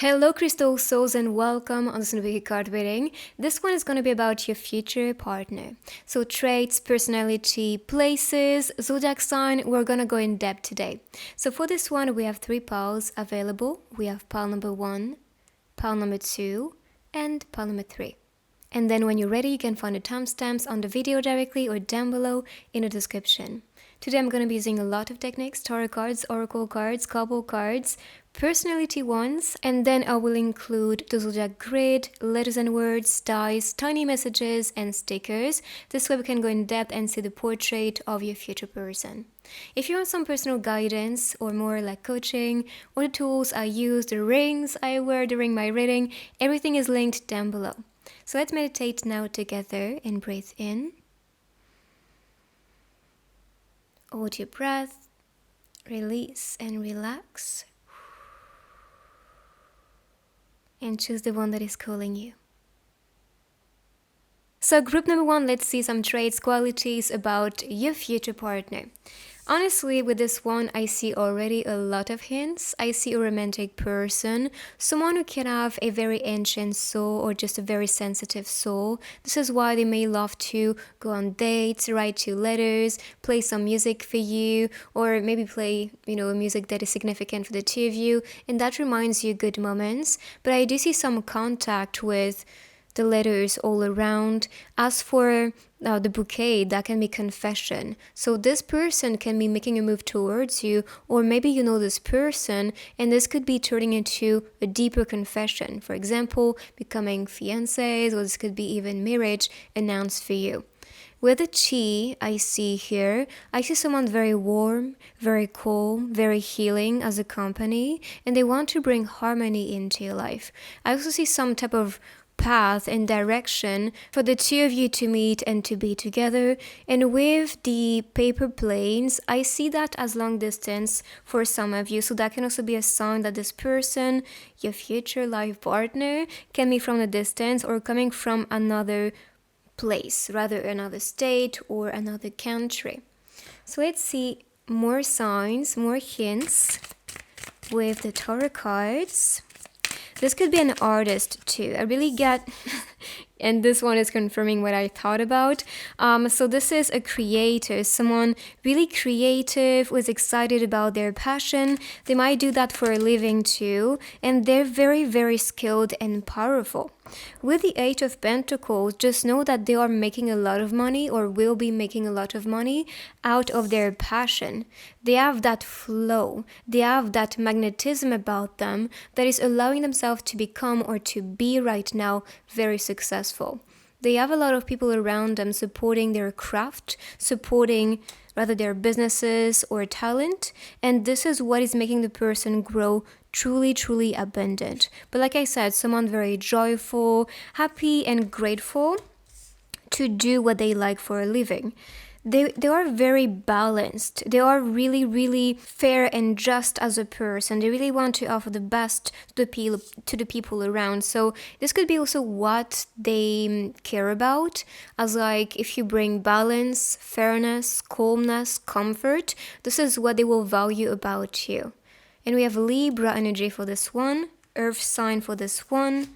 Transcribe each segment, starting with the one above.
Hello, Crystal Souls, and welcome on this new card reading. This one is going to be about your future partner. So, traits, personality, places, zodiac sign, we're going to go in depth today. So, for this one, we have three piles available. We have pile number 1, pile number 2, and pile number 3. And then when you're ready, you can find the timestamps on the video directly or down below in the description. Today I'm going to be using a lot of techniques, tarot cards, oracle cards, couple cards, personality ones, and then I will include the zodiac grid, letters and words, dice, tiny messages, and stickers. This way we can go in depth and see the portrait of your future person. If you want some personal guidance or more like coaching, or the tools I use, the rings I wear during my reading, everything is linked down below. So let's meditate now together and breathe in. Hold your breath, release and relax, and choose the one that is calling you. So group number 1, let's see some traits, qualities about your future partner. Honestly, with this one, I see already a lot of hints. I see a romantic person, someone who can have a very ancient soul or just a very sensitive soul. This is why they may love to go on dates, write you letters, play some music for you, or maybe play, music that is significant for the two of you, and that reminds you good moments. But I do see some contact with the letters all around. As for the bouquet, that can be confession. So this person can be making a move towards you, or maybe you know this person, and this could be turning into a deeper confession. For example, becoming fiancés, or this could be even marriage announced for you. With the chi I see here, I see someone very warm, very cool, very healing as a company, and they want to bring harmony into your life. I also see some type of path and direction for the two of you to meet and to be together. And with the paper planes, I see that as long distance for some of you. So that can also be a sign that this person, your future life partner, can be from a distance or coming from another place, rather another state or another country. So let's see more signs, more hints with the tarot cards. This could be an artist too. I really get, and this one is confirming what I thought about. So this is a creator, someone really creative, who is excited about their passion. They might do that for a living too, and they're very, very skilled and powerful. With the Eight of Pentacles, just know that they are making a lot of money or will be making a lot of money out of their passion. They have that flow, they have that magnetism about them that is allowing themselves to become or to be right now very successful. They have a lot of people around them supporting their craft, supporting rather their businesses or talent, and this is what is making the person grow truly, truly abundant. But like I said, someone very joyful, happy, and grateful to do what they like for a living. They are very balanced. They are really, really fair and just as a person. They really want to offer the best to the people around. So this could be also what they care about, as like if you bring balance, fairness, calmness, comfort, this is what they will value about you. And we have Libra energy for this one, Earth sign for this one.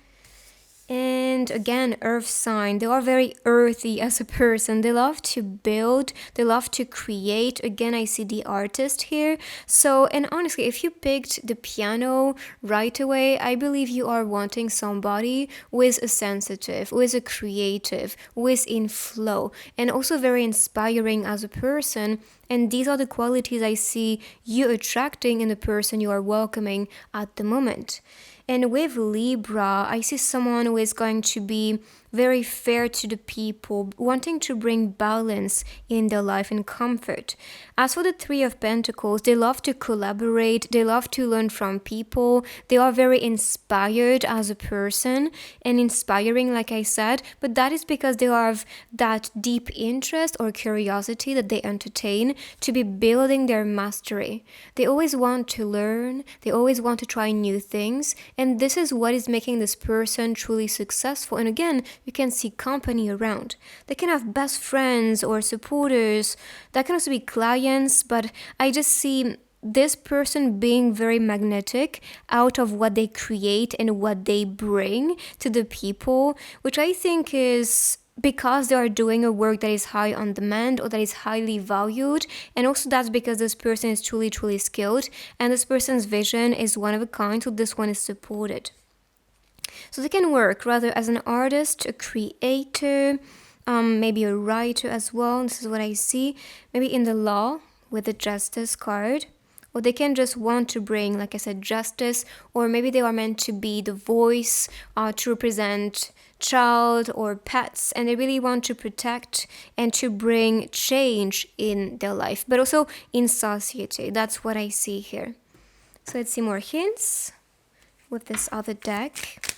And again, earth sign, they are very earthy as a person. They love to build, they love to create. Again, I see the artist here. So, and honestly, if you picked the piano right away, I believe you are wanting somebody who is a sensitive, who is a creative, who is in flow, and also very inspiring as a person. And these are the qualities I see you attracting in the person you are welcoming at the moment. And with Libra, I see someone who is going to be very fair to the people, wanting to bring balance in their life and comfort. As for the Three of Pentacles, they love to collaborate, they love to learn from people, they are very inspired as a person and inspiring, like I said, but that is because they have that deep interest or curiosity that they entertain to be building their mastery. They always want to learn, they always want to try new things, and this is what is making this person truly successful. And again, you can see company around. They can have best friends or supporters. That can also be clients, but I just see this person being very magnetic out of what they create and what they bring to the people, which I think is because they are doing a work that is high on demand or that is highly valued. And also that's because this person is truly, truly skilled and this person's vision is one of a kind, so this one is supported. So they can work rather as an artist, a creator, maybe a writer as well. This is what I see. Maybe in the law with the justice card. Or they can just want to bring, like I said, justice. Or maybe they are meant to be the voice to represent child or pets. And they really want to protect and to bring change in their life. But also in society. That's what I see here. So let's see more hints with this other deck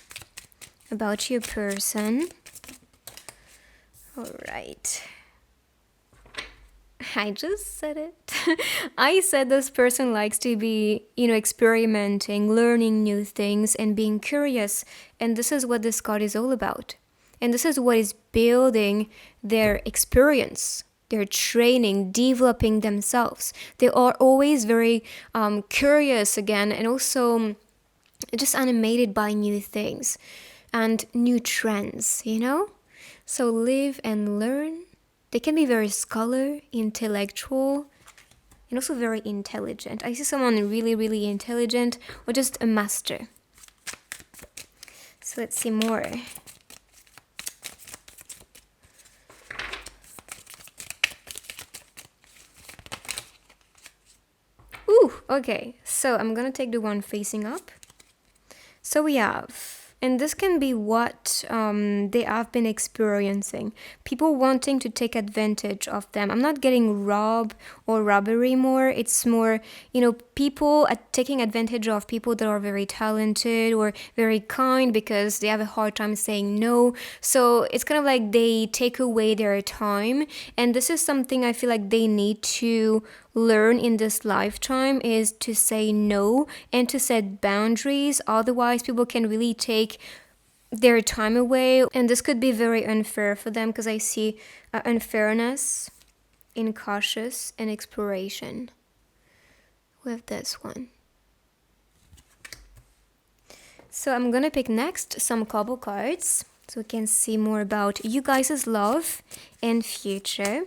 about your person. All right. I just said it. I said this person likes to be, experimenting, learning new things and being curious. And this is what this card is all about. And this is what is building their experience, their training, developing themselves. They are always very curious again and also just animated by new things and new trends, So live and learn. They can be very scholar, intellectual, and also very intelligent. I see someone really, really intelligent or just a master. So let's see more. Ooh, okay. So I'm gonna take the one facing up. So we have, and this can be what they have been experiencing. People wanting to take advantage of them. I'm not getting rob or robbery more. It's more, people taking advantage of people that are very talented or very kind because they have a hard time saying no. So it's kind of like they take away their time. And this is something I feel like they need to learn in this lifetime, is to say no and to set boundaries. Otherwise, people can really take their time away, and this could be very unfair for them because I see unfairness, incautious, and exploration with this one. So I'm gonna pick next some couple cards so we can see more about you guys' love and future.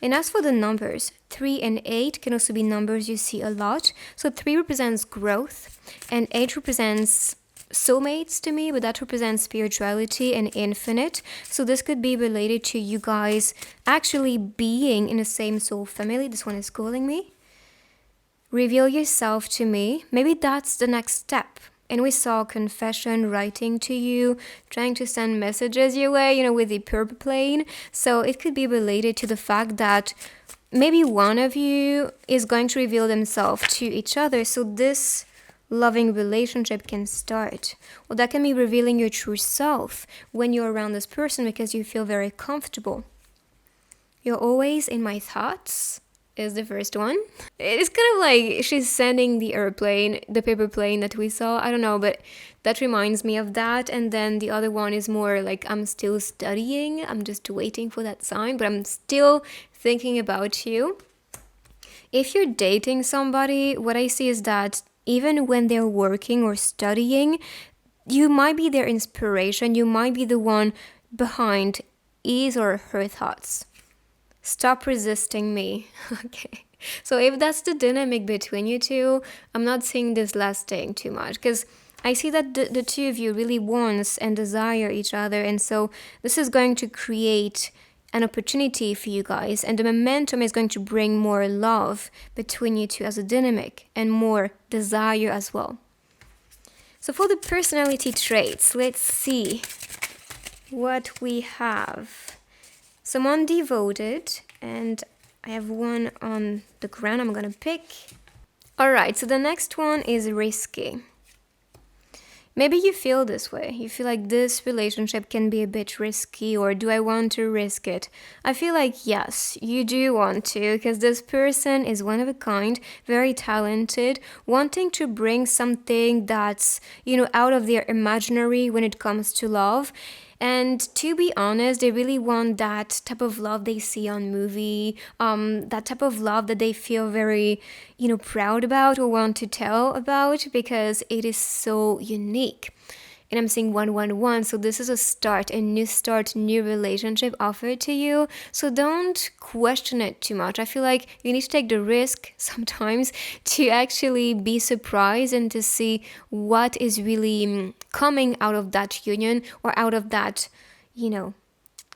And as for the numbers, 3 and 8 can also be numbers you see a lot. So 3 represents growth and 8 represents soulmates to me, but that represents spirituality and infinite. So this could be related to you guys actually being in the same soul family. This one is calling me. Reveal yourself to me. Maybe that's the next step. And we saw confession, writing to you, trying to send messages your way, with the purple plane. So it could be related to the fact that maybe one of you is going to reveal themselves to each other. So this loving relationship can start. Or that can be revealing your true self when you're around this person because you feel very comfortable. You're always in my thoughts is the first one. It's kind of like she's sending the airplane, the paper plane that we saw. I don't know, but that reminds me of that. And then the other one is more like I'm still studying. I'm just waiting for that sign, but I'm still thinking about you. If you're dating somebody, what I see is that even when they're working or studying, you might be their inspiration. You might be the one behind his or her thoughts. Stop resisting me. Okay. So if that's the dynamic between you two, I'm not seeing this lasting too much because I see that the two of you really want and desire each other. And so this is going to create an opportunity for you guys. And the momentum is going to bring more love between you two as a dynamic and more desire as well. So for the personality traits, let's see what we have. Someone devoted, and I have one on the ground I'm gonna pick. Alright, so the next one is risky. Maybe you feel this way. You feel like this relationship can be a bit risky, or do I want to risk it? I feel like yes, you do want to, because this person is one of a kind, very talented, wanting to bring something that's, out of their imaginary when it comes to love. And to be honest, they really want that type of love they see on movie, that type of love that they feel very, proud about or want to tell about because it is so unique. And I'm saying 111, so this is a new start, new relationship offered to you. So don't question it too much. I feel like you need to take the risk sometimes to actually be surprised and to see what is really coming out of that union or out of that,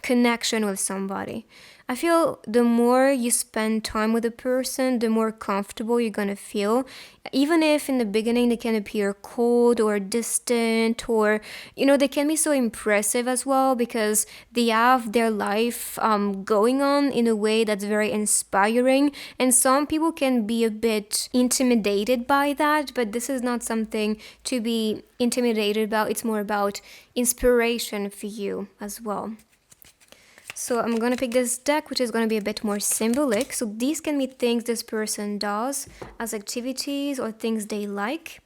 connection with somebody. I feel the more you spend time with a person, the more comfortable you're gonna feel. Even if in the beginning they can appear cold or distant, or they can be so impressive as well because they have their life going on in a way that's very inspiring. And some people can be a bit intimidated by that, but this is not something to be intimidated about. It's more about inspiration for you as well. So I'm going to pick this deck, which is going to be a bit more symbolic. So these can be things this person does as activities or things they like,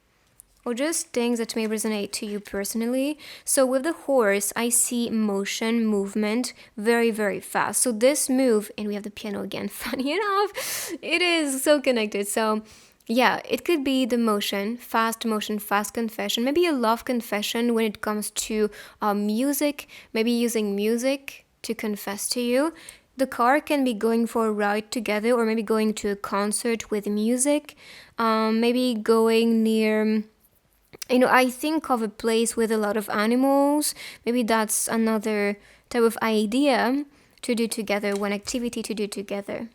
or just things that may resonate to you personally. So with the horse, I see motion, movement, very, very fast. So this move, and we have the piano again, funny enough, it is so connected. So yeah, it could be the motion, fast confession, maybe a love confession when it comes to music, maybe using music to confess to you. The car can be going for a ride together, or maybe going to a concert with music, maybe going near, I think of a place with a lot of animals. Maybe that's another type of idea to do together, one activity to do together.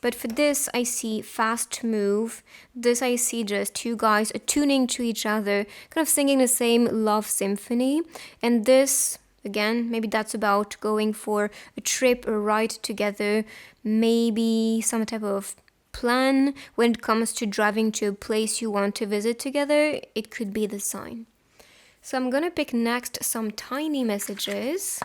But for this, I see fast move. This I see just two guys attuning to each other, kind of singing the same love symphony. And this, again, maybe that's about going for a trip, a ride together, maybe some type of plan when it comes to driving to a place you want to visit together. It could be the sign. So I'm gonna pick next some tiny messages.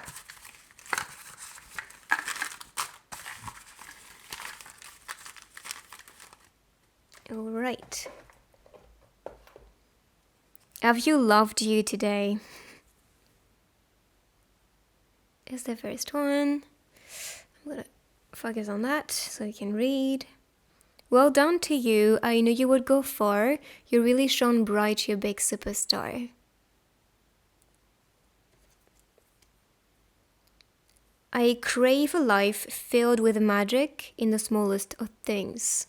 All right. Have you loved you today? Is the first one. I'm gonna focus on that so you can read. Well done to you. I knew you would go far. You really shone bright, you big superstar. I crave a life filled with magic in the smallest of things.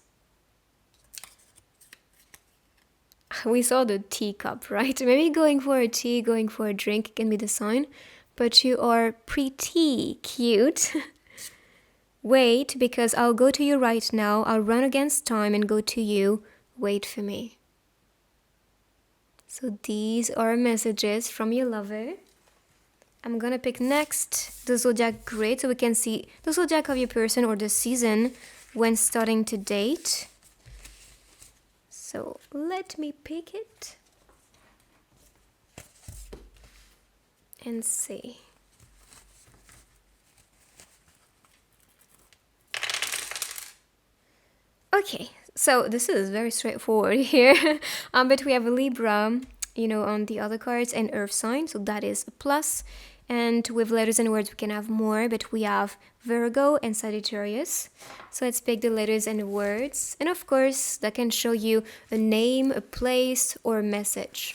We saw the teacup, right? Maybe going for a tea, going for a drink can be the sign. But you are pretty cute. Wait, because I'll go to you right now. I'll run against time and go to you. Wait for me. So these are messages from your lover. I'm gonna pick next the zodiac grid so we can see the zodiac of your person or the season when starting to date. So let me pick it and see. Okay, so this is very straightforward here. But we have a Libra, on the other cards, and Earth sign, so that is a plus. And with letters and words, we can have more, but we have Virgo and Sagittarius. So let's pick the letters and the words. And of course, that can show you a name, a place, or a message.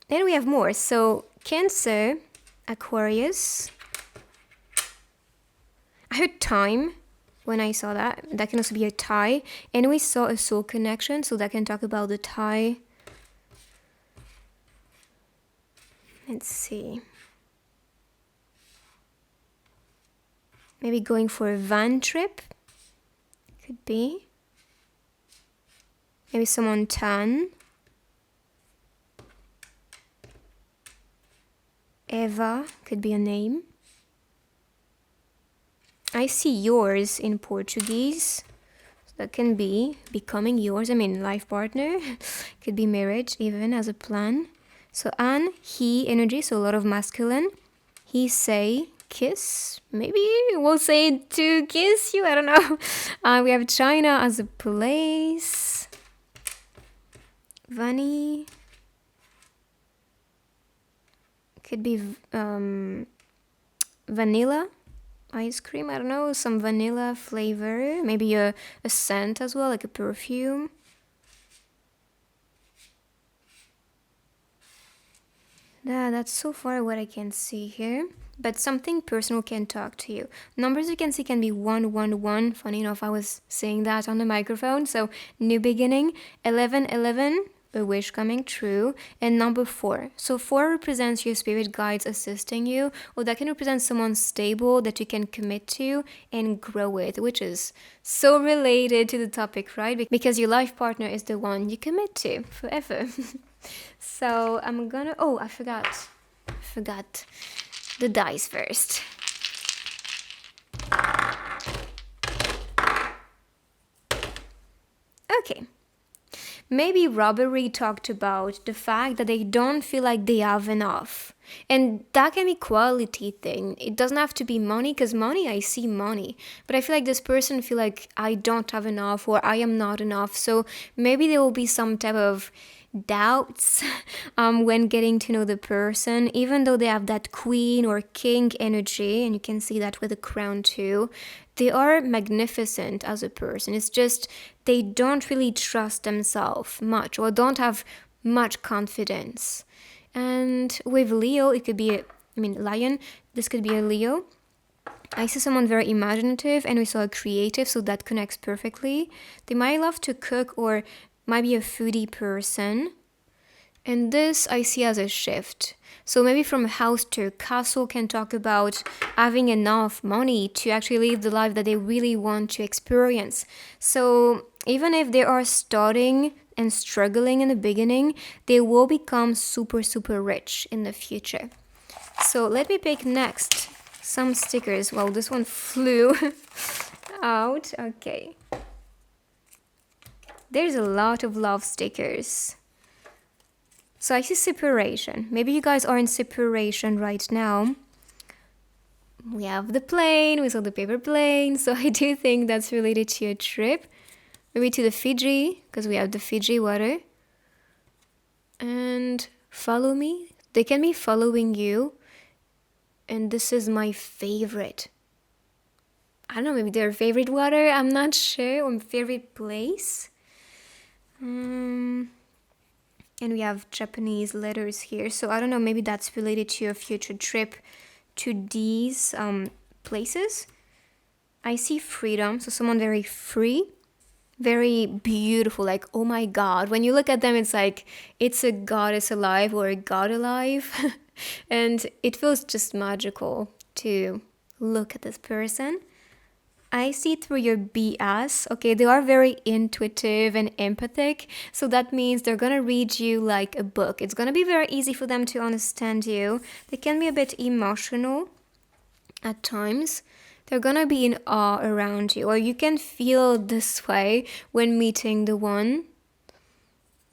Then we have more. So Cancer, Aquarius. I heard time when I saw that. That can also be a tie. And we saw a soul connection, so that can talk about the tie. Let's see. Maybe going for a van trip. Could be. Maybe someone tan. Eva could be a name. I see yours in Portuguese. So that can be becoming yours. Life partner. Could be marriage even as a plan. So Anne, he energy, so a lot of masculine. He say kiss. Maybe we'll say to kiss you. I don't know. We have China as a place. Vani. Could be vanilla ice cream. I don't know, some vanilla flavor. Maybe a scent as well, like a perfume. Yeah, that's so far what I can see here. But something personal can talk to you. Numbers you can see can be 111. Funny enough, I was saying that on the microphone. So new beginning. 1111, a wish coming true. And number 4. So 4 represents your spirit guides assisting you. Or that can represent someone stable that you can commit to and grow with, which is so related to the topic, right? Because your life partner is the one you commit to forever. So I'm gonna, oh, I forgot the dice first. Okay. Maybe robbery talked about the fact that they don't feel like they have enough. And that can be quality thing. It doesn't have to be money, because money, I see money. But I feel like this person feel like I don't have enough or I am not enough. So maybe there will be some type of doubts when getting to know the person, even though they have that queen or king energy, and you can see that with the crown too. They are magnificent as a person. It's just they don't really trust themselves much or don't have much confidence. And with Leo, it could be lion, this could be a Leo. I see someone very imaginative, and we saw a creative, so that connects perfectly. They might love to cook or might be a foodie person. And this I see as a shift. So maybe from house to castle can talk about having enough money to actually live the life that they really want to experience. So even if they are starting and struggling in the beginning, they will become super, super rich in the future. So let me pick next some stickers. Well, this one flew out. Okay. There's a lot of love stickers. So I see separation. Maybe you guys are in separation right now. We have the plane, we saw the paper plane. So I do think that's related to your trip. Maybe to the Fiji, because we have the Fiji water. And follow me. They can be following you. And this is my favorite. I don't know, maybe their favorite water. I'm not sure. Or favorite place. And we have Japanese letters here. So I don't know, maybe that's related to your future trip to these places. I see freedom. So someone very free, very beautiful. Like, oh my God. When you look at them, it's like, it's a goddess alive or a god alive. And it feels just magical to look at this person. I see through your BS. Okay, they are very intuitive and empathic. So that means they're going to read you like a book. It's going to be very easy for them to understand you. They can be a bit emotional at times. They're going to be in awe around you. Or you can feel this way when meeting the one.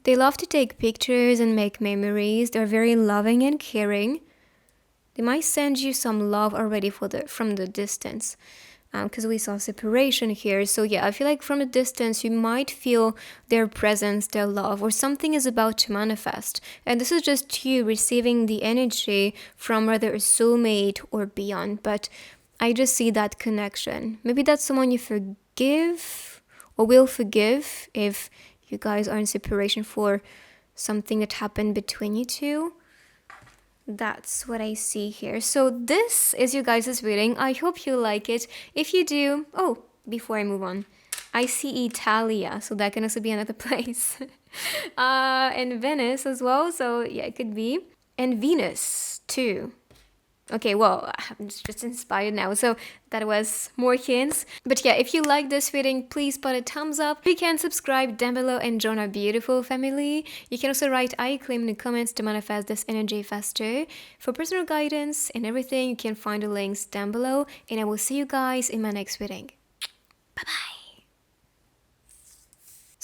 They love to take pictures and make memories. They're very loving and caring. They might send you some love already from the distance. Because we saw separation here. So yeah, I feel like from a distance you might feel their presence, their love, or something is about to manifest. And this is just you receiving the energy from whether a soulmate or beyond. But I just see that connection. Maybe that's someone you forgive or will forgive if you guys are in separation for something that happened between you two. That's what I see here. So this is you guys' reading. I hope you like it. If you do, before I move on, I see Italia, so that can also be another place. And Venice as well, so yeah, it could be. And Venus too. Okay, well, I'm just inspired now. So that was more hints. But yeah, if you like this reading, please put a thumbs up. You can subscribe down below and join our beautiful family. You can also write I claim in the comments to manifest this energy faster. For personal guidance and everything, you can find the links down below. And I will see you guys in my next reading. Bye-bye.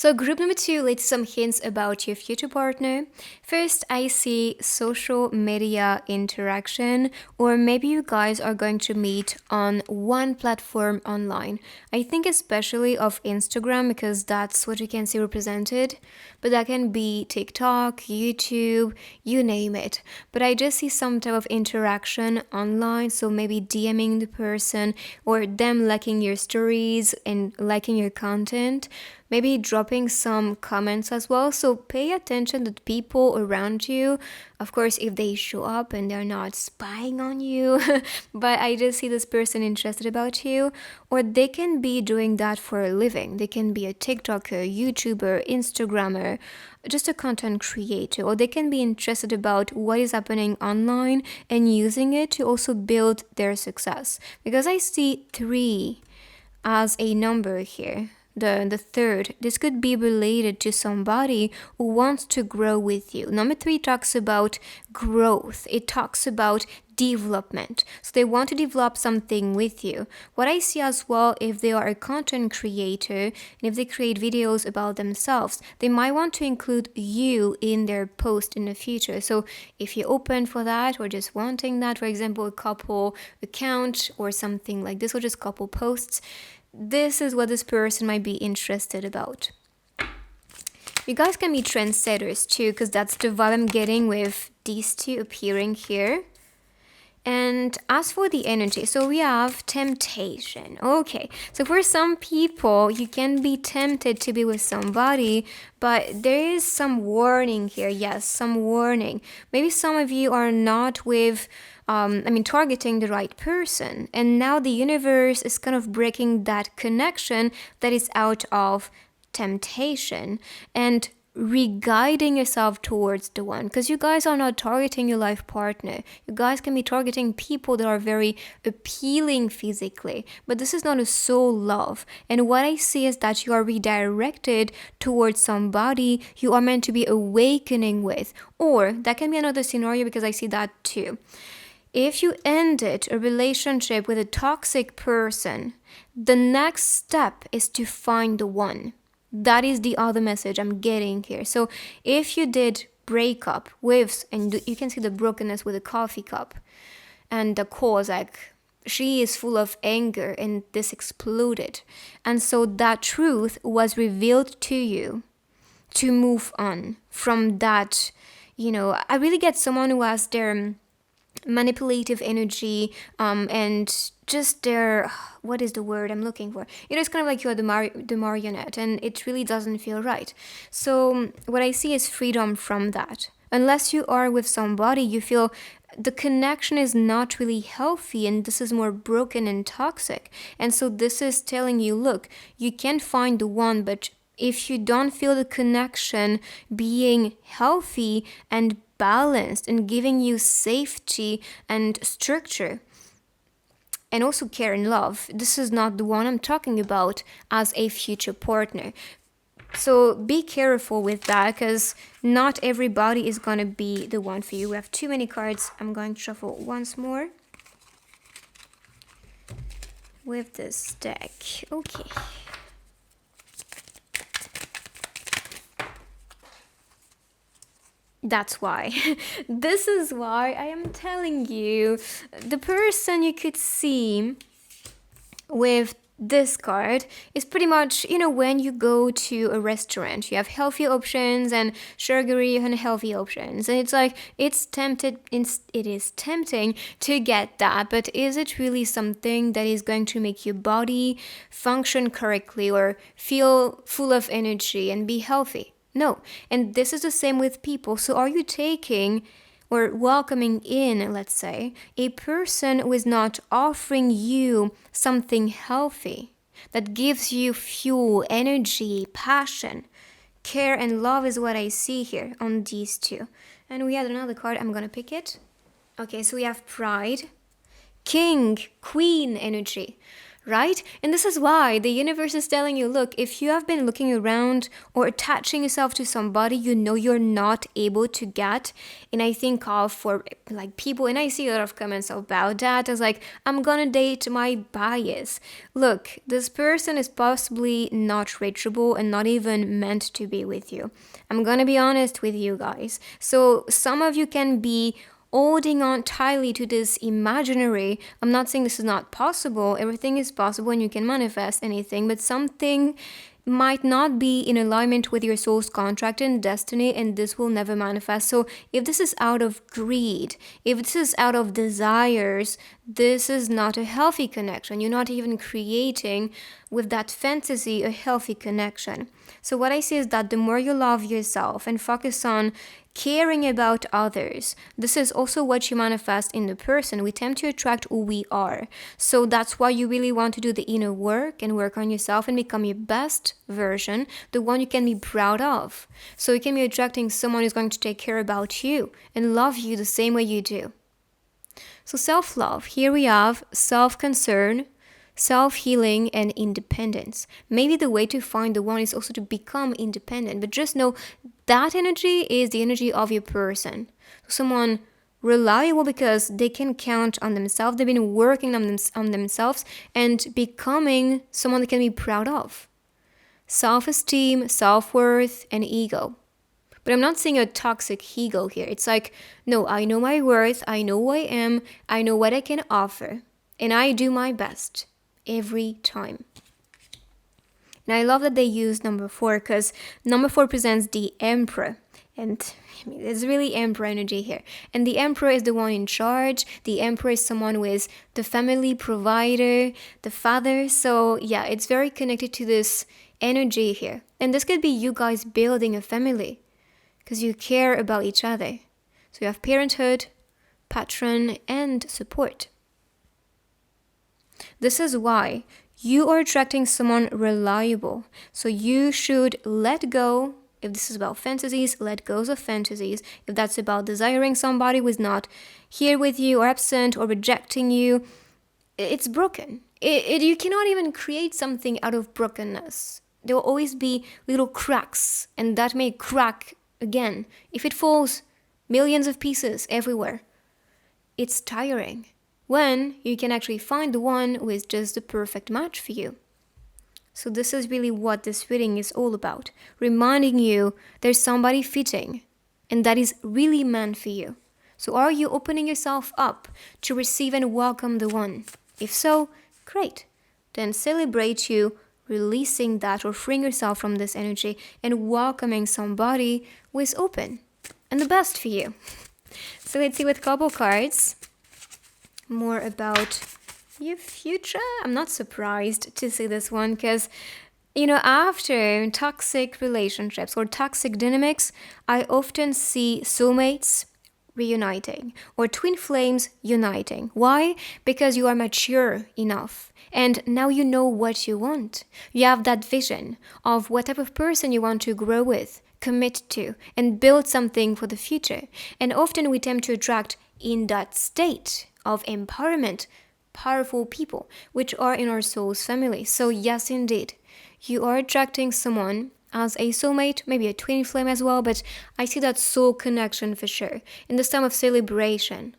So, group number two, let's see some hints about your future partner. First, I see social media interaction, or maybe you guys are going to meet on one platform online. I think especially of Instagram because that's what you can see represented, but that can be TikTok, YouTube, you name it. But I just see some type of interaction online, so maybe DMing the person or them liking your stories and liking your content, maybe dropping some comments as well. So pay attention to the people around you. Of course, if they show up and they're not spying on you, but I just see this person interested about you, or they can be doing that for a living. They can be a TikToker, YouTuber, Instagrammer, just a content creator, or they can be interested about what is happening online and using it to also build their success. Because I see 3 as a number here. The third, this could be related to somebody who wants to grow with you. Number 3 talks about growth. It talks about development. So they want to develop something with you. What I see as well, if they are a content creator and if they create videos about themselves, they might want to include you in their post in the future. So if you're open for that or just wanting that, for example, a couple account or something like this, or just couple posts, this is what this person might be interested about. You guys can be trendsetters too, because that's the vibe I'm getting with these 2 appearing here. And as for the energy, so we have temptation. Okay, so for some people, you can be tempted to be with somebody, but there is some warning here. Yes, some warning. Maybe some of you are not with targeting the right person. And now the universe is kind of breaking that connection that is out of temptation and re-guiding yourself towards the one, because you guys are not targeting your life partner. You guys can be targeting people that are very appealing physically, but this is not a soul love. And what I see is that you are redirected towards somebody you are meant to be awakening with, or that can be another scenario because I see that too. If you ended a relationship with a toxic person, the next step is to find the one. That is the other message I'm getting here. So if you did break up with, and you can see the brokenness with a coffee cup, and the cause, like, she is full of anger and this exploded. And so that truth was revealed to you to move on from that. I really get someone who has their manipulative energy and just their, what is the word I'm looking for? It's kind of like you're the marionette, and it really doesn't feel right. So what I see is freedom from that. Unless you are with somebody you feel the connection is not really healthy and this is more broken and toxic. And so this is telling you, look, you can find the one, but if you don't feel the connection being healthy and balanced and giving you safety and structure and also care and love, this is not the one I'm talking about as a future partner. So be careful with that, because not everybody is going to be the one for you. We have too many cards. I'm going to shuffle once more with this deck. Okay. That's why. This is why I am telling you, the person you could see with this card is pretty much, when you go to a restaurant, you have healthy options and sugary and unhealthy options. And it's like, it is tempting to get that, but is it really something that is going to make your body function correctly or feel full of energy and be healthy? No. And this is the same with people. So are you taking or welcoming in, let's say, a person who is not offering you something healthy that gives you fuel, energy, passion, care, and love is what I see here on these 2. And we had another card. I'm going to pick it. Okay, so we have pride, king, queen energy. right? And this is why the universe is telling you, look, if you have been looking around or attaching yourself to somebody you know you're not able to get, and I think of for like people, and I see a lot of comments about that as like, I'm gonna date my bias. Look, this person is possibly not reachable and not even meant to be with you. I'm gonna be honest with you guys. So some of you can be holding on tightly to this imaginary. I'm not saying this is not possible. Everything is possible and you can manifest anything, but something might not be in alignment with your soul's contract and destiny, and this will never manifest. So if this is out of greed, if this is out of desires, this is not a healthy connection. You're not even creating with that fantasy a healthy connection. So what I see is that the more you love yourself and focus on caring about others, this is also what you manifest in the person. We tend to attract who we are. So that's why you really want to do the inner work and work on yourself and become your best version, the one you can be proud of. So you can be attracting someone who's going to take care about you and love you the same way you do. So self-love, here we have self-concern, self-healing, and independence. Maybe the way to find the one is also to become independent, but just know that energy is the energy of your person. So someone reliable because they can count on themselves, they've been working on themselves and becoming someone they can be proud of. Self-esteem, self-worth, and ego. But I'm not saying a toxic ego here. It's like, no, I know my worth, I know who I am, I know what I can offer, and I do my best every time. And I love that they use number 4 because number 4 presents the emperor. And I mean, there's really emperor energy here. And the emperor is the one in charge. The emperor is someone who is the family provider, the father. So yeah, it's very connected to this energy here. And this could be you guys building a family because you care about each other. So you have parenthood, patron, and support. This is why you are attracting someone reliable. So you should let go. If this is about fantasies, let go of fantasies. If that's about desiring somebody who is not here with you or absent or rejecting you, it's broken. You cannot even create something out of brokenness. There will always be little cracks, and that may crack again. If it falls, millions of pieces everywhere. It's tiring when you can actually find the one who is just the perfect match for you. So this is really what this reading is all about. Reminding you there's somebody fitting and that is really meant for you. So are you opening yourself up to receive and welcome the one? If so, great. Then celebrate you releasing that or freeing yourself from this energy and welcoming somebody who is open and the best for you. So let's see with couple cards more about your future. I'm not surprised to see this one because, after toxic relationships or toxic dynamics, I often see soulmates reuniting or twin flames uniting. Why? Because you are mature enough and now you know what you want. You have that vision of what type of person you want to grow with, commit to, and build something for the future. And often we tend to attract in that state of empowerment powerful people which are in our soul's family. So yes, indeed, you are attracting someone as a soulmate, maybe a twin flame as well, but I see that soul connection for sure in this time of celebration.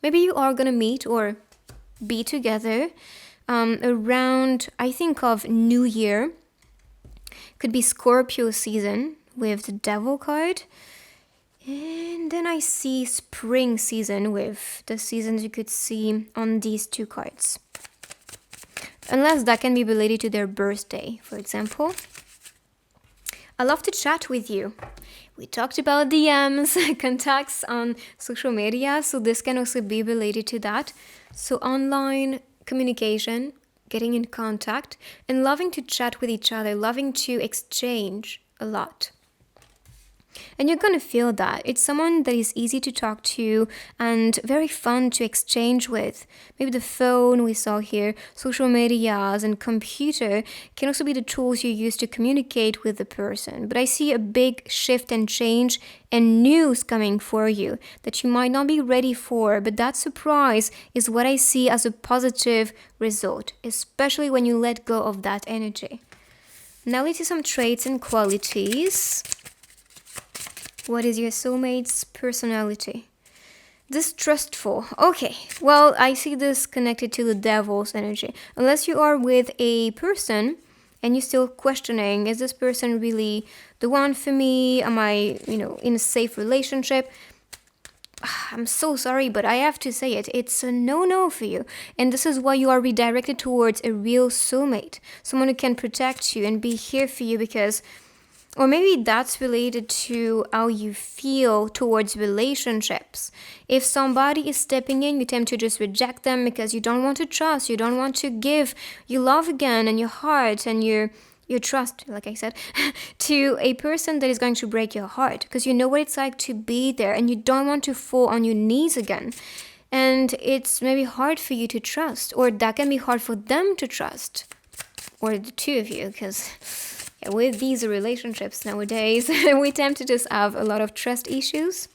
Maybe you are gonna meet or be together around, I think of New Year. Could be Scorpio season with the Devil card. And then I see spring season with the seasons you could see on these two cards. Unless that can be related to their birthday, for example. I love to chat with you. We talked about DMs, contacts on social media, so this can also be related to that. So online communication, getting in contact, and loving to chat with each other, loving to exchange a lot. And you're gonna feel that. It's someone that is easy to talk to and very fun to exchange with. Maybe the phone we saw here, social medias and computer can also be the tools you use to communicate with the person. But I see a big shift and change and news coming for you that you might not be ready for, but that surprise is what I see as a positive result, especially when you let go of that energy. Now let's see some traits and qualities. What is your soulmate's personality? Distrustful. Okay, well, I see this connected to the devil's energy. Unless you are with a person and you're still questioning, is this person really the one for me? Am I, in a safe relationship? I'm so sorry, but I have to say it. It's a no-no for you. And this is why you are redirected towards a real soulmate. Someone who can protect you and be here for you because... Or maybe that's related to how you feel towards relationships. If somebody is stepping in, you tend to just reject them because you don't want to trust, you don't want to give your love again and your heart and your trust, like I said, to a person that is going to break your heart because you know what it's like to be there and you don't want to fall on your knees again. And it's maybe hard for you to trust, or that can be hard for them to trust, or the two of you, because with these relationships nowadays, we tend to just have a lot of trust issues.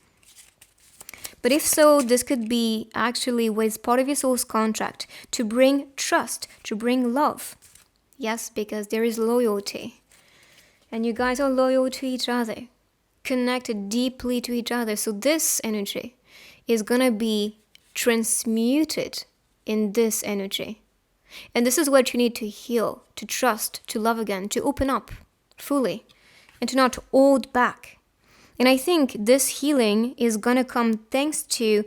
But if so, this could be actually what is part of your soul's contract to bring trust, to bring love. Yes, because there is loyalty. And you guys are loyal to each other, connected deeply to each other. So this energy is going to be transmuted in this energy. And this is what you need to heal, to trust, to love again, to open up fully, and to not hold back. And I think this healing is going to come thanks to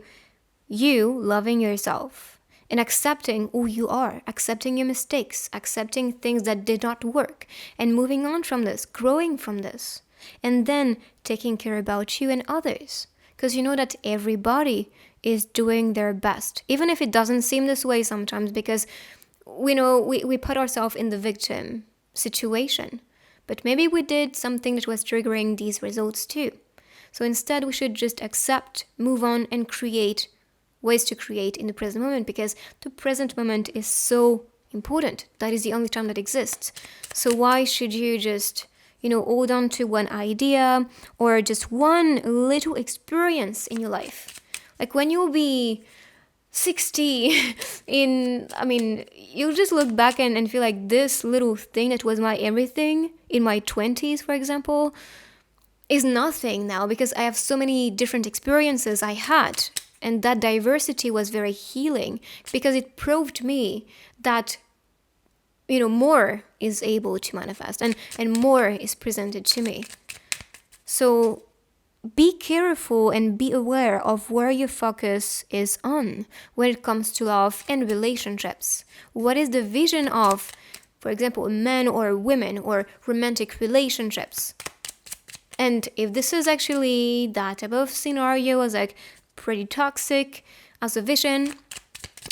you loving yourself and accepting who you are, accepting your mistakes, accepting things that did not work, and moving on from this, growing from this, and then taking care about you and others. Because you know that everybody is doing their best, even if it doesn't seem this way sometimes, because we put ourselves in the victim situation. But maybe we did something that was triggering these results too. So instead, we should just accept, move on, and create ways to create in the present moment, because the present moment is so important. That is the only time that exists. So why should you just, hold on to one idea or just one little experience in your life? Like when you'll be 60 you'll just look back and feel like this little thing that was my everything in my 20s, for example, is nothing now because I have so many different experiences I had. And that diversity was very healing because it proved me that, more is able to manifest and more is presented to me. So be careful and be aware of where your focus is on when it comes to love and relationships. What is the vision of, for example, men or women or romantic relationships? And if this is actually that type of scenario as like pretty toxic as a vision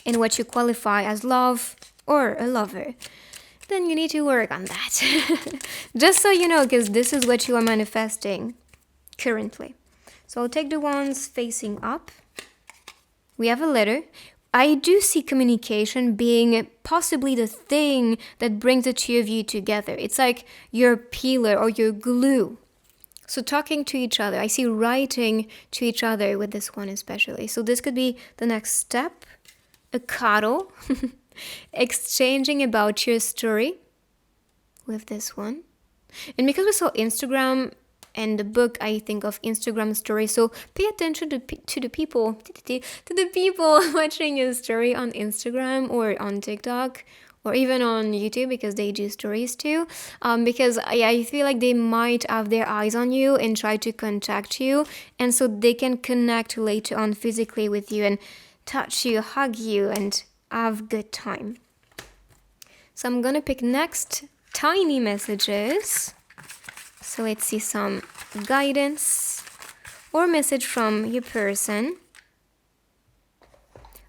and what you qualify as love or a lover, then you need to work on that. Just so you know, because this is what you are manifesting currently. So I'll take the ones facing up. We have a letter. I do see communication being possibly the thing that brings the two of you together. It's like your pillar or your glue. So talking to each other. I see writing to each other with this one especially. So this could be the next step. A cuddle. Exchanging about your story with this one. And because we saw Instagram and the book, I think of Instagram stories. So pay attention to the people watching your story on Instagram or on TikTok or even on YouTube, because they do stories too. Because I feel like they might have their eyes on you and try to contact you. And so they can connect later on physically with you and touch you, hug you, and have a good time. So I'm gonna pick next tiny messages. So let's see some guidance or message from your person.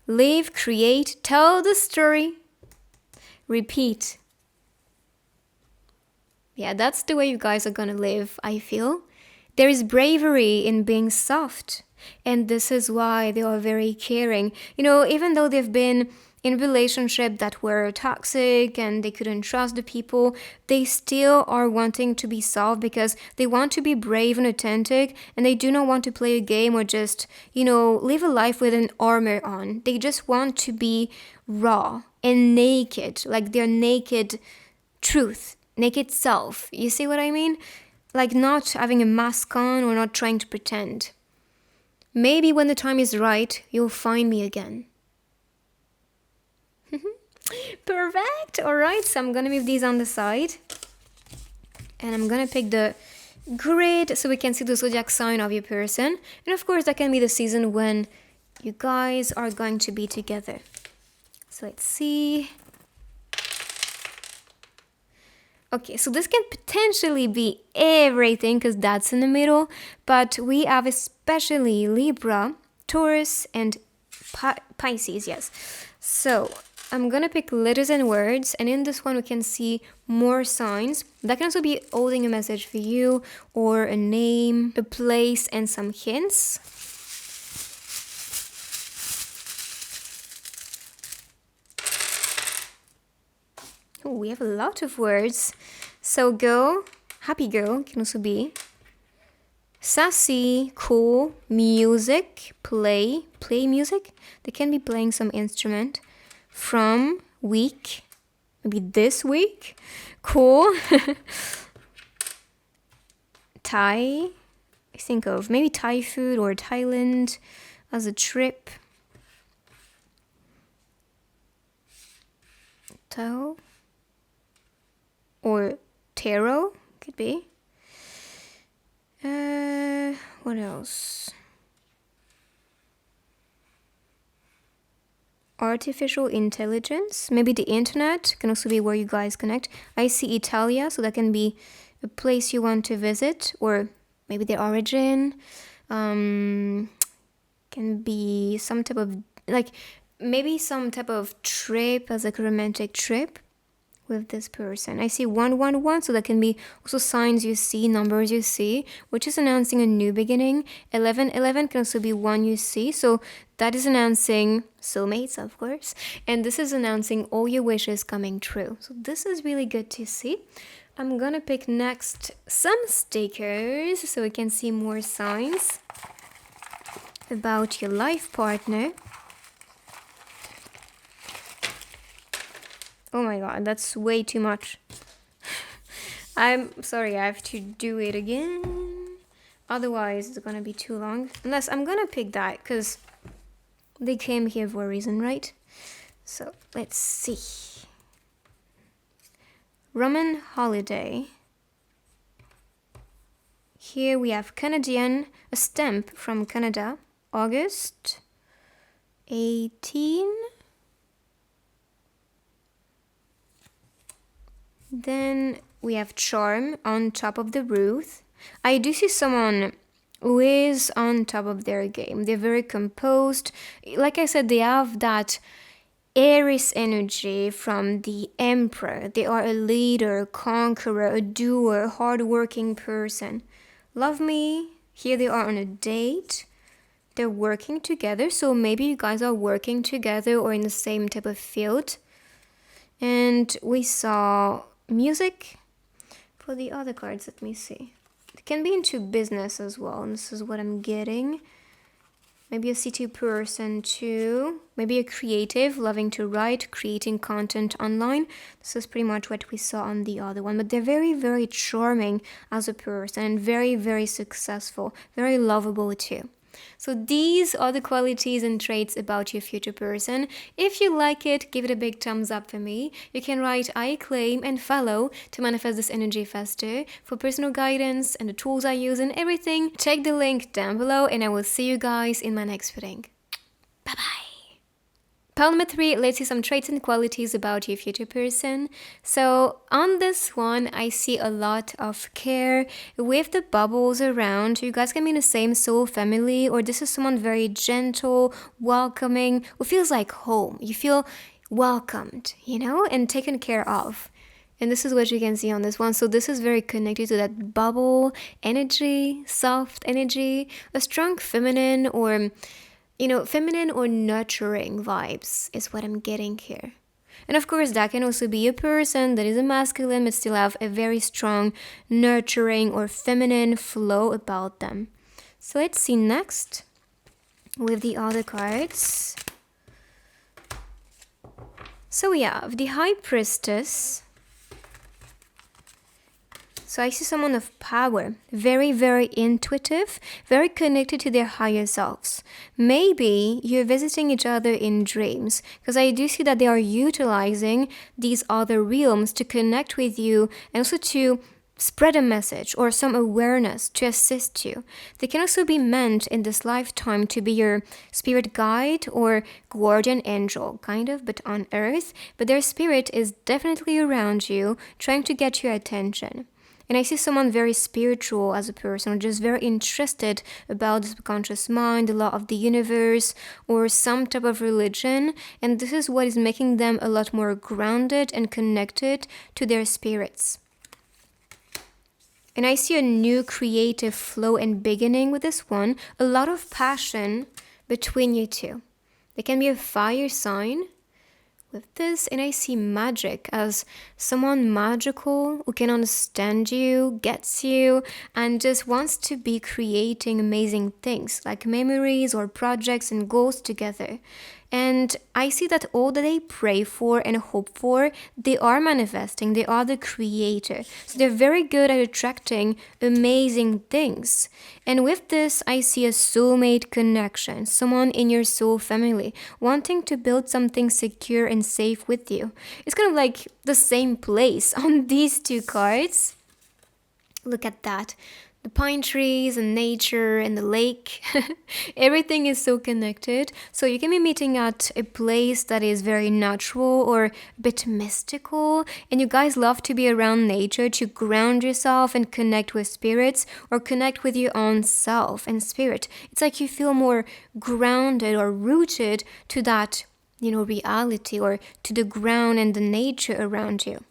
Live, create, tell the story, repeat. Yeah, that's the way you guys are gonna live, I feel. There is bravery in being soft. And this is why they are very caring. Even though they've been in relationships that were toxic and they couldn't trust the people, they still are wanting to be soft because they want to be brave and authentic, and they do not want to play a game or just, live a life with an armor on. They just want to be raw and naked, like their naked truth, naked self. You see what I mean? Like not having a mask on or not trying to pretend. Maybe when the time is right, you'll find me again. Perfect. All right, so I'm gonna move these on the side, and I'm gonna pick the grid so we can see the zodiac sign of your person. And of course, that can be the season when you guys are going to be together. So let's see. Okay, so this can potentially be everything because that's in the middle, but we have especially Libra, Taurus, and Pisces, yes. So I'm gonna pick letters and words, and in this one we can see more signs. That can also be holding a message for you, or a name, a place, and some hints. Oh, we have a lot of words. So girl, happy girl can also be. Sassy, cool, music, play music. They can be playing some instrument. From, week, maybe this week. Cool. Thai, I think of maybe Thai food or Thailand as a trip. Tao or tarot could be. What else? Artificial intelligence, maybe the internet can also be where you guys connect. I see Italia, so that can be a place you want to visit, or maybe the origin. Can be some type of, like, maybe some type of trip as like a romantic trip with this person. I see 111, so that can be also signs you see, numbers you see, which is announcing a new beginning. 1111 can also be one you see, so that is announcing soulmates, of course, and this is announcing all your wishes coming true. So this is really good to see. I'm gonna pick next some stickers so we can see more signs about your life partner. Oh my god, that's way too much. I'm sorry, I have to do it again. Otherwise, it's gonna be too long. Unless I'm gonna pick that, because they came here for a reason, right? So, let's see. Roman holiday. Here we have Canadian, a stamp from Canada, August 18. Then we have charm on top of the roof. I do see someone who is on top of their game. They're very composed. Like I said, they have that Aries energy from the Emperor. They are a leader, conqueror, a doer, hardworking person. Love me. Here they are on a date. They're working together. So maybe you guys are working together or in the same type of field. And we saw music. For the other cards, let me see. It can be into business as well, and this is what I'm getting. Maybe a C2 person too. Maybe a creative, loving to write, creating content online. This is pretty much what we saw on the other one. But they're very, very charming as a person and very, very successful, very lovable too. So these are the qualities and traits about your future person. If you like it, give it a big thumbs up for me. You can write I claim and follow to manifest this energy faster. For personal guidance and the tools I use and everything, check the link down below, and I will see you guys in my next reading. Bye bye. Pile number 3, let's see some traits and qualities about your future person. So on this one, I see a lot of care with the bubbles around. You guys can be in the same soul family, or this is someone very gentle, welcoming, who feels like home. You feel welcomed, and taken care of. And this is what you can see on this one. So this is very connected to that bubble energy, soft energy, a strong feminine or, feminine or nurturing vibes is what I'm getting here. And of course, that can also be a person that is a masculine but still have a very strong nurturing or feminine flow about them. So let's see next with the other cards. So we have the High Priestess. So I see someone of power, very, very intuitive, very connected to their higher selves. Maybe you're visiting each other in dreams, because I do see that they are utilizing these other realms to connect with you and also to spread a message or some awareness to assist you. They can also be meant in this lifetime to be your spirit guide or guardian angel, kind of, but on earth. But their spirit is definitely around you, trying to get your attention. And I see someone very spiritual as a person, or just very interested about the subconscious mind, the law of the universe, or some type of religion. And this is what is making them a lot more grounded and connected to their spirits. And I see a new creative flow and beginning with this one. A lot of passion between you two. They can be a fire sign with this, and I see magic as someone magical who can understand you, gets you, and just wants to be creating amazing things like memories or projects and goals together. And I see that all that they pray for and hope for, they are manifesting. They are the creator. So they're very good at attracting amazing things. And with this, I see a soulmate connection, someone in your soul family, wanting to build something secure and safe with you. It's kind of like the same place on these two cards. Look at that. The pine trees and nature and the lake, everything is so connected. So you can be meeting at a place that is very natural or a bit mystical, and you guys love to be around nature to ground yourself and connect with spirits or connect with your own self and spirit. It's like you feel more grounded or rooted to that, reality, or to the ground and the nature around you.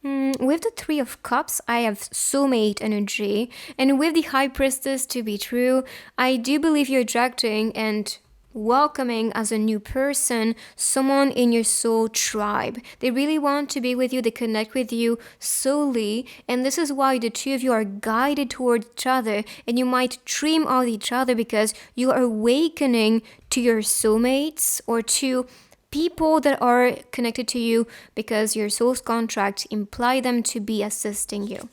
With the Three of Cups, I have soulmate energy, and with the High Priestess to be true, I do believe you're attracting and welcoming as a new person someone in your soul tribe. They really want to be with you, they connect with you solely, and this is why the two of you are guided toward each other, and you might dream of each other because you are awakening to your soulmates or to people that are connected to you because your soul's contract imply them to be assisting you.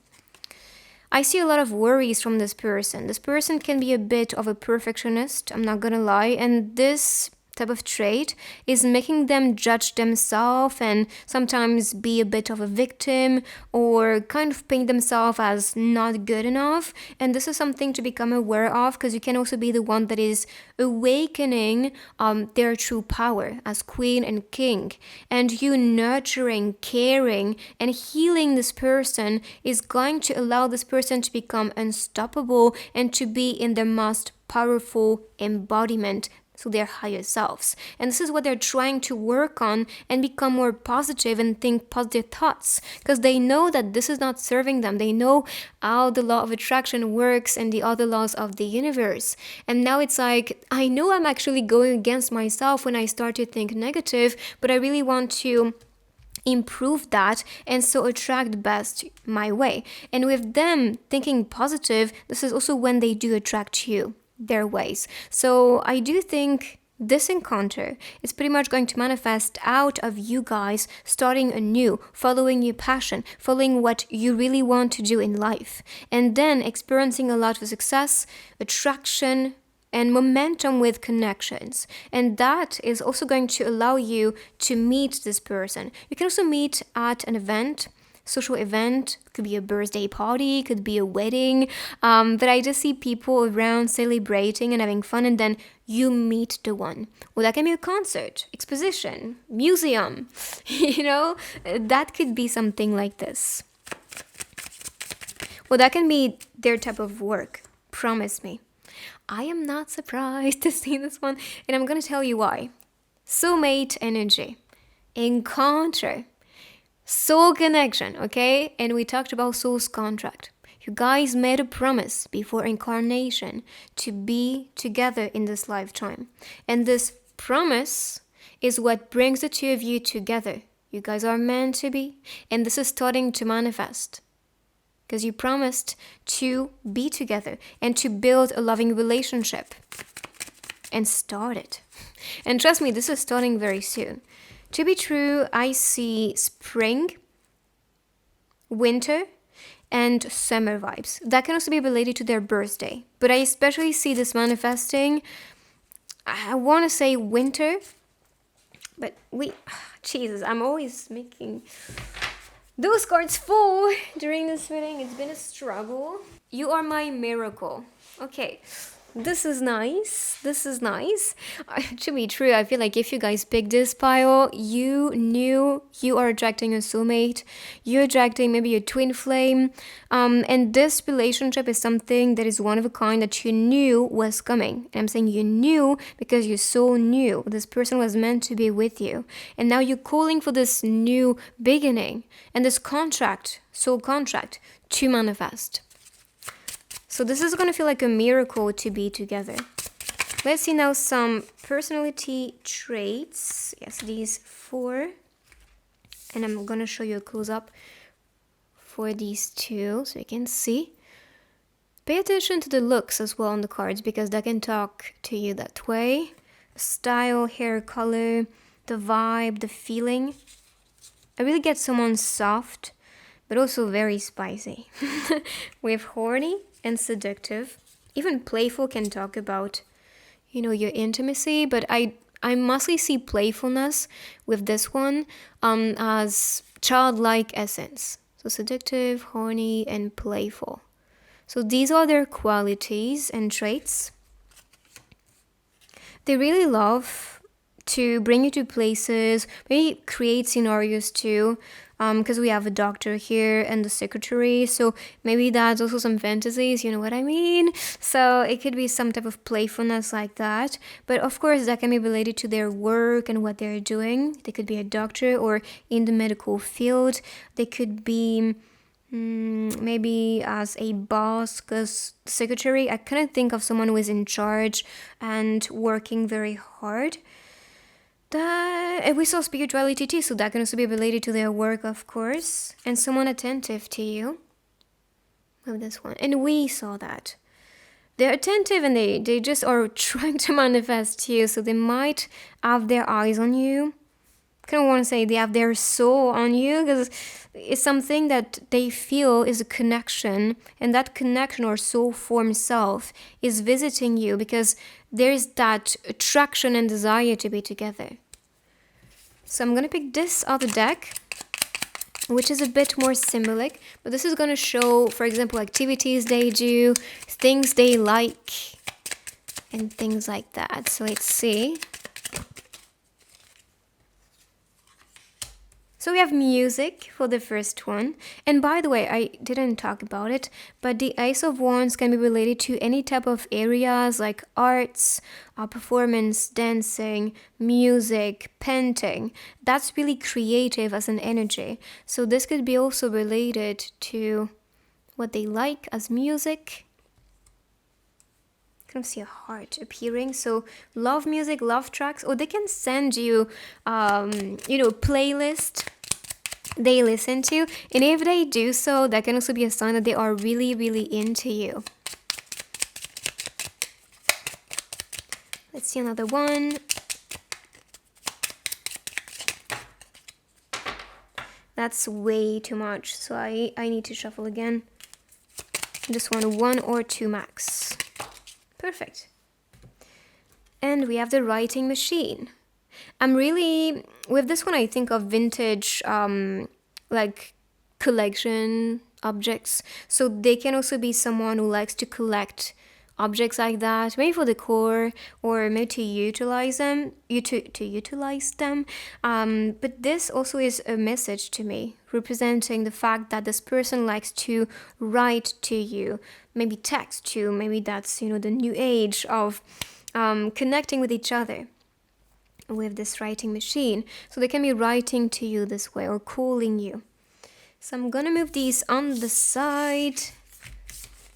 I see a lot of worries from this person. This person can be a bit of a perfectionist, I'm not gonna lie, and this type of trait is making them judge themselves and sometimes be a bit of a victim or kind of paint themselves as not good enough. And this is something to become aware of, because you can also be the one that is awakening their true power as queen and king. And you nurturing, caring, and healing this person is going to allow this person to become unstoppable and to be in their most powerful embodiment, so their higher selves. And this is what they're trying to work on and become more positive and think positive thoughts, because they know that this is not serving them. They know how the law of attraction works and the other laws of the universe. And now it's like, I know I'm actually going against myself when I start to think negative, but I really want to improve that and so attract best my way. And with them thinking positive, this is also when they do attract you their ways. So I do think this encounter is pretty much going to manifest out of you guys starting anew, following your passion, following what you really want to do in life, and then experiencing a lot of success, attraction, and momentum with connections. And that is also going to allow you to meet this person. You can also meet at an event, social event, could be a birthday party, could be a wedding, but I just see people around celebrating and having fun, and then you meet the one. Or that can be a concert, exposition, museum, that could be something like this. Well, that can be their type of work, promise me. I am not surprised to see this one, and I'm gonna tell you why. Soulmate energy, encounter. Soul connection, okay? And we talked about soul's contract. You guys made a promise before incarnation to be together in this lifetime. And this promise is what brings the two of you together. You guys are meant to be, and this is starting to manifest. Because you promised to be together and to build a loving relationship. And start it. And trust me, this is starting very soon. To be true, I see spring, winter, and summer vibes. That can also be related to their birthday. But I especially see this manifesting, I want to say winter, but Jesus, I'm always making those cards full during this reading. It's been a struggle. You are my miracle. Okay. This is nice. This is nice. To be true, I feel like if you guys picked this pile, you knew you are attracting a soulmate. You're attracting maybe a twin flame. And this relationship is something that is one of a kind that you knew was coming. And I'm saying you knew because you so knew this person was meant to be with you. And now you're calling for this new beginning and this contract, soul contract, to manifest. So this is going to feel like a miracle to be together. Let's see now some personality traits. Yes, these 4. And I'm going to show you a close-up for these 2 so you can see. Pay attention to the looks as well on the cards because that can talk to you that way. Style, hair color, the vibe, the feeling. I really get someone soft, but also very spicy. We have horny and seductive. Even playful can talk about, your intimacy, but I mostly see playfulness with this one as childlike essence. So seductive, horny, and playful. So these are their qualities and traits. They really love to bring you to places, maybe create scenarios too, because we have a doctor here and the secretary, so maybe that's also some fantasies, you know what I mean? So it could be some type of playfulness like that, but of course that can be related to their work and what they're doing. They could be a doctor or in the medical field. They could be maybe as a boss, because secretary, I kind of think of someone who is in charge and working very hard. And we saw spirituality too, so that can also be related to their work, of course, and someone attentive to you with this one. And we saw that they're attentive and they just are trying to manifest you, so they might have their eyes on you. I kind of want to say they have their soul on you, because it's something that they feel is a connection, and that connection or soul form self is visiting you because there's that attraction and desire to be together. So I'm going to pick this other deck, which is a bit more symbolic, but this is going to show, for example, activities they do, things they like, and things like that. So let's see. So we have music for the first one. And by the way, I didn't talk about it, but the Ace of Wands can be related to any type of areas like arts, performance, dancing, music, painting. That's really creative as an energy. So this could be also related to what they like as music. Kind of see a heart appearing. So love music, love tracks, or they can send you playlist they listen to, and if they do so, that can also be a sign that they are really, really into you. Let's see another one. That's way too much, so I need to shuffle again. Just want 1 or 2 max. Perfect. And we have the writing machine. I'm really, with this one I think of vintage like collection objects. So they can also be someone who likes to collect objects like that, maybe for decor or maybe to utilize them, but this also is a message to me, representing the fact that this person likes to write to you, maybe text you, maybe that's the new age of connecting with each other. with this writing machine. So they can be writing to you this way or calling you. So I'm gonna move these on the side.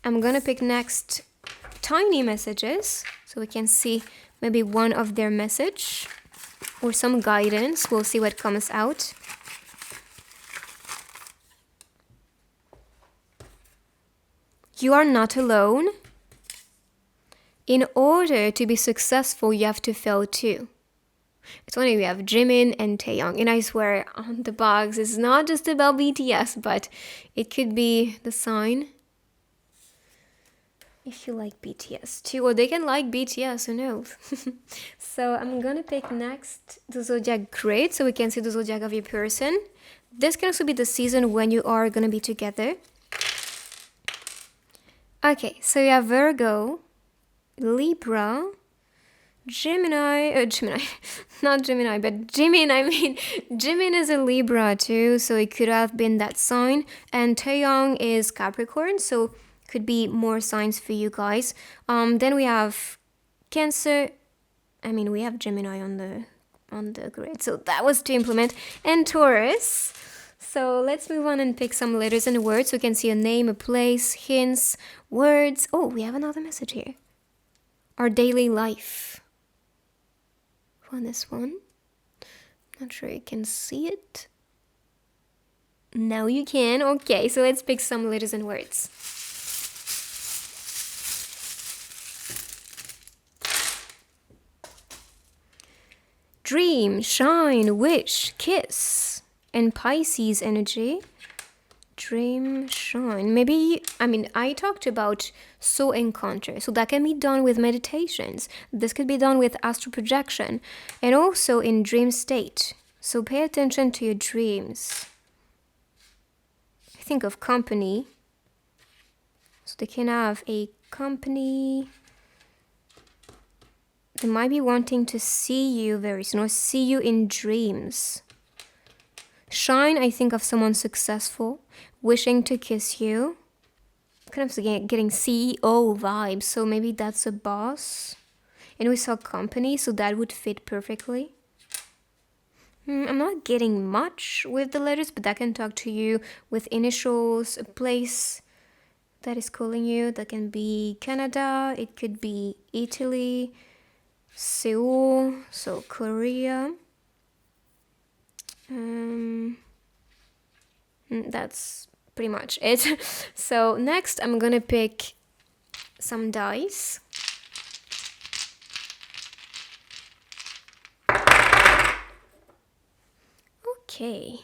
I'm gonna pick next tiny messages so we can see maybe one of their message or some guidance. We'll see what comes out. You are not alone. In order to be successful, you have to fail too. It's funny, we have Jimin and Taeyong, and I swear on the box it's not just about BTS, but it could be the sign. If you like BTS too, or they can like BTS, who knows? So I'm gonna pick next the zodiac grid so we can see the zodiac of your person. This can also be the season when you are gonna be together. Okay, so you have Virgo, Libra, Gemini, not Gemini, but Jimin, Jimin is a Libra too, so it could have been that sign. And Taeyong is Capricorn, so could be more signs for you guys. Then we have Cancer, we have Gemini on the grid, so that was to implement, and Taurus. So let's move on and pick some letters and words so we can see a name, a place, hints, words. Oh, we have another message here. Our daily life. On this one. Not sure you can see it. Now you can. Okay, so let's pick some letters and words. Dream, shine, wish, kiss. And Pisces energy. Dream, shine. Maybe, I talked about soul encounter. So that can be done with meditations. This could be done with astral projection. And also in dream state. So pay attention to your dreams. Think of company. So they can have a company. They might be wanting to see you very soon or see you in dreams. Shine, I think of someone successful, wishing to kiss you. Kind of getting CEO vibes, so maybe that's a boss. And we saw company, so that would fit perfectly. I'm not getting much with the letters, but that can talk to you with initials, a place that is calling you. That can be Canada, it could be Italy, Seoul, so Korea. That's pretty much it. So next I'm gonna pick some dice. Okay.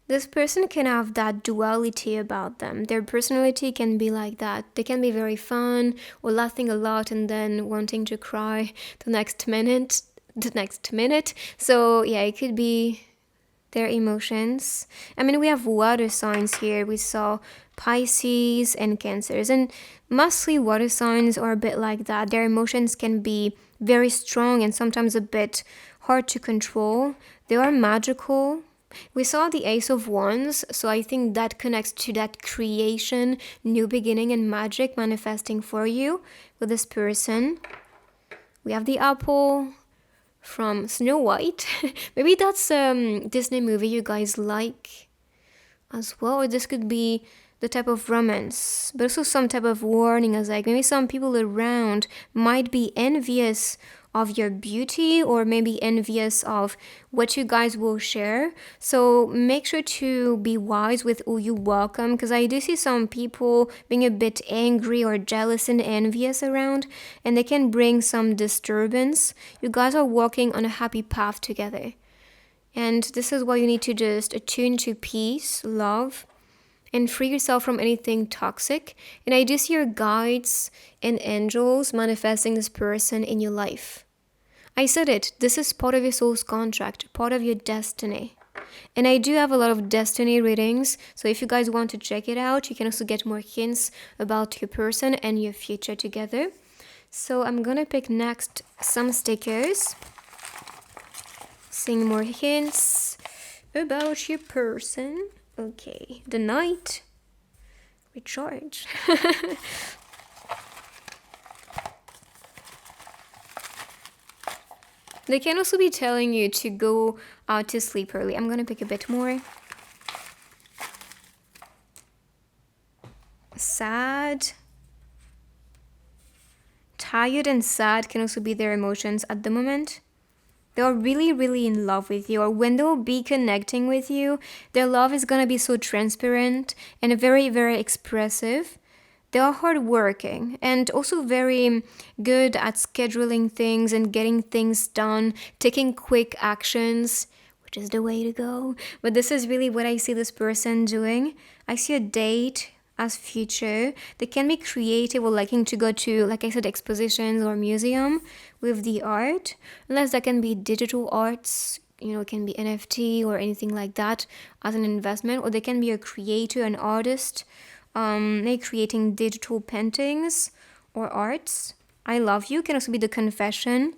This person can have that duality about them. Their personality can be like that. They can be very fun or laughing a lot and then wanting to cry the next minute. So yeah, it could be their emotions. We have water signs here. We saw Pisces and Cancers, and mostly water signs are a bit like that. Their emotions can be very strong and sometimes a bit hard to control. They are magical. We saw the Ace of Wands, so I think that connects to that creation, new beginning, and magic manifesting for you with this person. We have the Apple from Snow White. Maybe that's a Disney movie you guys like as well, or this could be the type of romance, but also some type of warning, as like maybe some people around might be envious of your beauty or maybe envious of what you guys will share. So make sure to be wise with who you welcome, because I do see some people being a bit angry or jealous and envious around, and they can bring some disturbance. You guys are walking on a happy path together, and this is why you need to just attune to peace, love, and free yourself from anything toxic. And I do see your guides and angels manifesting this person in your life. I said it, this is part of your soul's contract, part of your destiny. And I do have a lot of destiny readings, so if you guys want to check it out, you can also get more hints about your person and your future together. So I'm gonna pick next some stickers, seeing more hints about your person. Okay, the Knight, recharge. They can also be telling you to go out to sleep early. I'm gonna pick a bit more. Sad. Tired and sad can also be their emotions at the moment. They are really, really in love with you, or when they'll be connecting with you, their love is gonna be so transparent and very, very expressive. They are hardworking and also very good at scheduling things and getting things done, taking quick actions, which is the way to go. But this is really what I see this person doing. I see a date as future. They can be creative or liking to go to, like I said, expositions or museum with the art, unless that can be digital arts. It can be NFT or anything like that as an investment, or they can be a creator, an artist, maybe creating digital paintings or arts. I love you can also be the confession.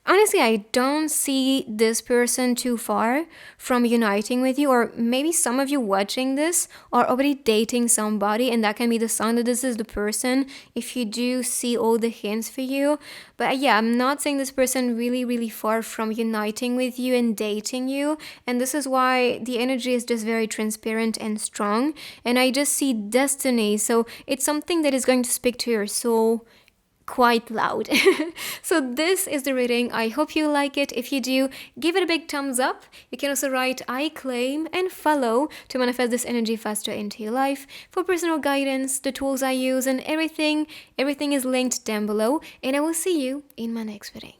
Honestly, I don't see this person too far from uniting with you, or maybe some of you watching this are already dating somebody, and that can be the sign that this is the person if you do see all the hints for you. But yeah, I'm not saying this person really, really far from uniting with you and dating you, and this is why the energy is just very transparent and strong, and I just see destiny, so it's something that is going to speak to your soul quite loud. So this is the reading. I hope you like it. If you do, give it a big thumbs up. You can also write I claim and follow to manifest this energy faster into your life. For personal guidance, the tools I use and everything is linked down below, and I will see you in my next reading.